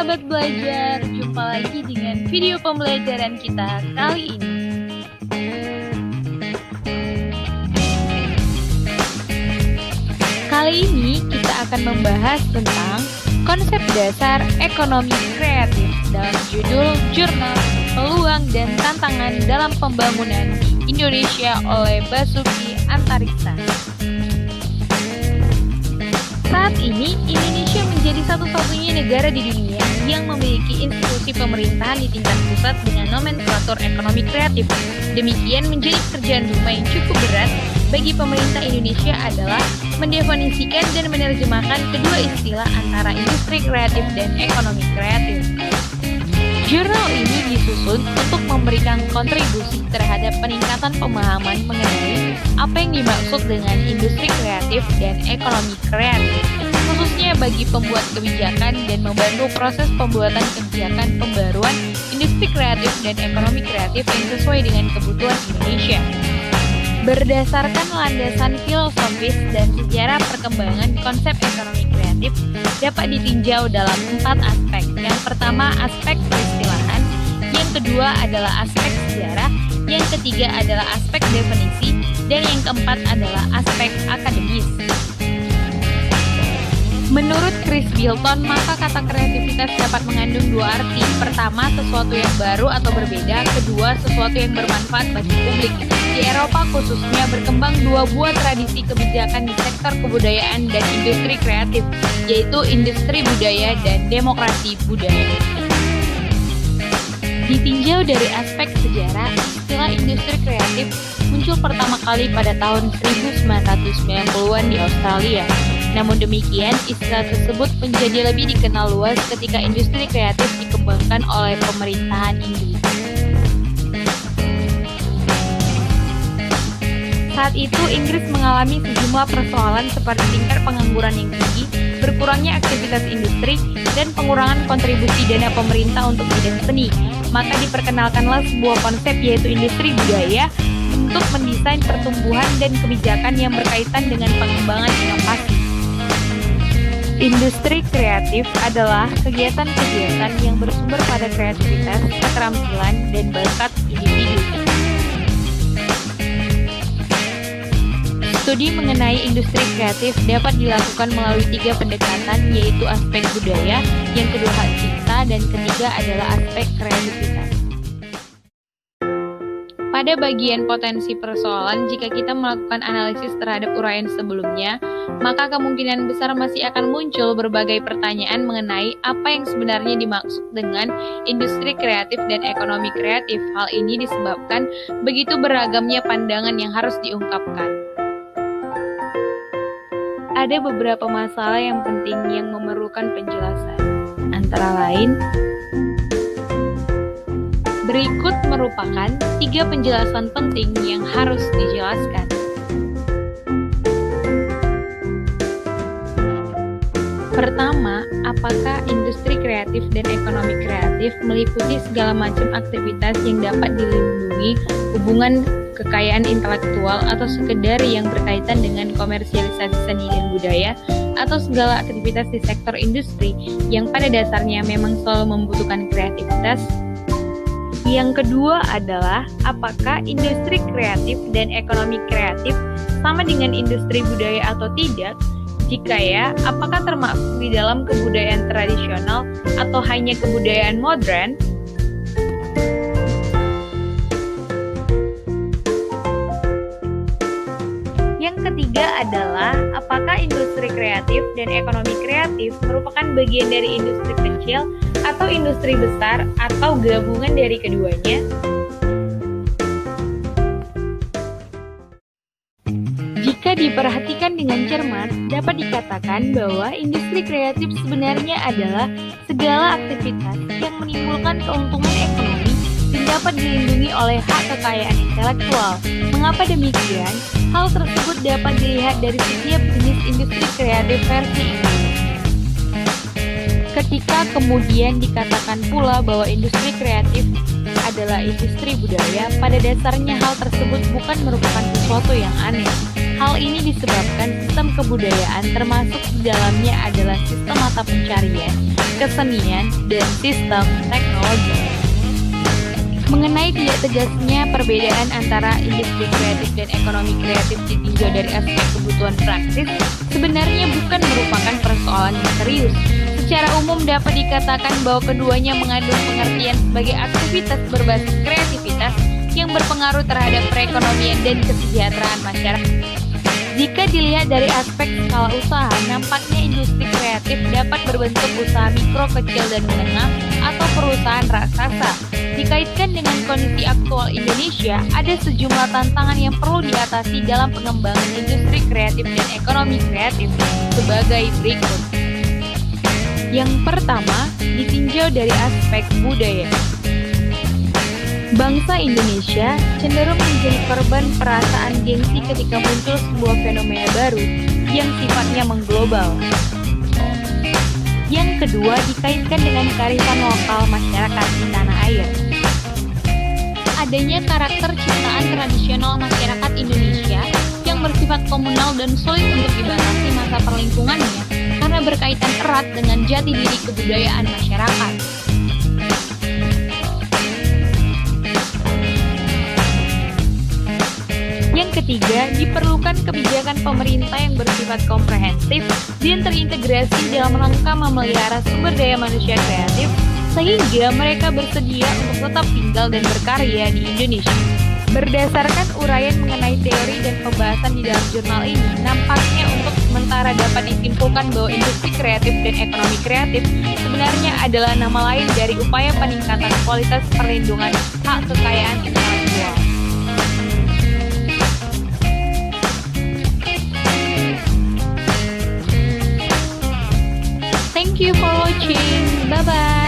sahabat belajar, jumpa lagi dengan video pembelajaran kita kali ini. Kali ini kita akan membahas tentang konsep dasar ekonomi kreatif dalam judul Jurnal Peluang dan Tantangan dalam Pembangunan di Indonesia oleh Basuki Antariksa. Saat ini, Indonesia menjadi satu-satunya negara di dunia yang memiliki institusi pemerintahan di tingkat pusat dengan nomenklatur ekonomi kreatif. Demikian menjadi pekerjaan rumah yang cukup berat bagi pemerintah Indonesia adalah mendefinisikan dan menerjemahkan kedua istilah antara industri kreatif dan ekonomi kreatif. Jurnal ini disusun untuk memberikan kontribusi terhadap peningkatan pemahaman mengenai apa yang dimaksud dengan industri kreatif dan ekonomi kreatif, khususnya bagi pembuat kebijakan dan membantu proses pembuatan kebijakan pembaruan industri kreatif dan ekonomi kreatif yang sesuai dengan kebutuhan Indonesia. Berdasarkan landasan filosofis dan sejarah perkembangan konsep ekonomi kreatif dapat ditinjau dalam 4 aspek. Yang pertama, aspek peristilahan, yang kedua adalah aspek sejarah, yang ketiga adalah aspek definisi, dan yang keempat adalah aspek akademis. Menurut Chris Bilton, maka kata kreativitas dapat mengandung dua arti. Pertama, sesuatu yang baru atau berbeda. Kedua, sesuatu yang bermanfaat bagi publik. Di Eropa khususnya berkembang dua buah tradisi kebijakan di sektor kebudayaan dan industri kreatif, yaitu industri budaya dan demokrasi budaya. Ditinjau dari aspek sejarah, istilah industri kreatif muncul pertama kali pada tahun 1990-an di Australia. Namun demikian, istilah tersebut menjadi lebih dikenal luas ketika industri kreatif dikembangkan oleh pemerintahan Inggris. Saat itu, Inggris mengalami sejumlah persoalan seperti tingkat pengangguran yang tinggi, berkurangnya aktivitas industri, dan pengurangan kontribusi dana pemerintah untuk bidang seni. Maka diperkenalkanlah sebuah konsep yaitu industri budaya untuk mendesain pertumbuhan dan kebijakan yang berkaitan dengan pengembangan inovasi. Industri kreatif adalah kegiatan-kegiatan yang bersumber pada kreativitas, keterampilan, dan bakat individu. Studi mengenai industri kreatif dapat dilakukan melalui 3 pendekatan, yaitu aspek budaya, yang kedua hak cipta, dan ketiga adalah aspek kreativitas. Pada bagian potensi persoalan, jika kita melakukan analisis terhadap uraian sebelumnya, maka kemungkinan besar masih akan muncul berbagai pertanyaan mengenai apa yang sebenarnya dimaksud dengan industri kreatif dan ekonomi kreatif. Hal ini disebabkan begitu beragamnya pandangan yang harus diungkapkan. Ada beberapa masalah yang penting yang memerlukan penjelasan. Antara lain, berikut merupakan 3 penjelasan penting yang harus dijelaskan. Pertama, apakah industri kreatif dan ekonomi kreatif meliputi segala macam aktivitas yang dapat dilindungi hubungan kekayaan intelektual atau sekedar yang berkaitan dengan komersialisasi seni dan budaya atau segala aktivitas di sektor industri yang pada dasarnya memang selalu membutuhkan kreativitas? Yang kedua adalah apakah industri kreatif dan ekonomi kreatif sama dengan industri budaya atau tidak? Jika ya, apakah termasuk di dalam kebudayaan tradisional atau hanya kebudayaan modern? Yang ketiga adalah apakah industri kreatif dan ekonomi kreatif merupakan bagian dari industri kecil atau industri besar atau gabungan dari keduanya? Jika diperhatikan dengan cermat, dapat dikatakan bahwa industri kreatif sebenarnya adalah segala aktivitas yang menimbulkan keuntungan ekonomi dan dapat dilindungi oleh hak kekayaan intelektual. Mengapa demikian? Hal tersebut dapat dilihat dari setiap jenis industri kreatif versi Inggris. Ketika kemudian dikatakan pula bahwa industri kreatif adalah industri budaya, pada dasarnya hal tersebut bukan merupakan sesuatu yang aneh. Hal ini disebabkan sistem kebudayaan termasuk di dalamnya adalah sistem mata pencarian, kesenian, dan sistem teknologi. Mengenai tidak tegasnya perbedaan antara industri kreatif dan ekonomi kreatif ditinjau dari aspek kebutuhan praktis, sebenarnya bukan merupakan persoalan yang serius. Secara umum dapat dikatakan bahwa keduanya mengandung pengertian sebagai aktivitas berbasis kreativitas yang berpengaruh terhadap perekonomian dan kesejahteraan masyarakat. Jika dilihat dari aspek skala usaha, nampaknya industri kreatif dapat berbentuk usaha mikro, kecil, dan menengah atau perusahaan raksasa. Dikaitkan dengan kondisi aktual Indonesia, ada sejumlah tantangan yang perlu diatasi dalam pengembangan industri kreatif dan ekonomi kreatif sebagai berikut. Yang pertama, ditinjau dari aspek budaya. Bangsa Indonesia cenderung menjadi korban perasaan gengsi ketika muncul sebuah fenomena baru yang sifatnya mengglobal. Yang kedua, dikaitkan dengan kearifan lokal masyarakat di tanah air. Adanya karakter ciptaan tradisional masyarakat Indonesia yang bersifat komunal dan sulit untuk dibatasi masa perlingkungannya karena berkaitan erat dengan jati diri kebudayaan masyarakat. Ketiga, diperlukan kebijakan pemerintah yang bersifat komprehensif dan terintegrasi dalam rangka memelihara sumber daya manusia kreatif sehingga mereka bersedia untuk tetap tinggal dan berkarya di Indonesia. Berdasarkan uraian mengenai teori dan pembahasan di dalam jurnal ini, nampaknya untuk sementara dapat disimpulkan bahwa industri kreatif dan ekonomi kreatif sebenarnya adalah nama lain dari upaya peningkatan kualitas perlindungan hak kekayaan intelektual. Thank you for watching. Bye-bye.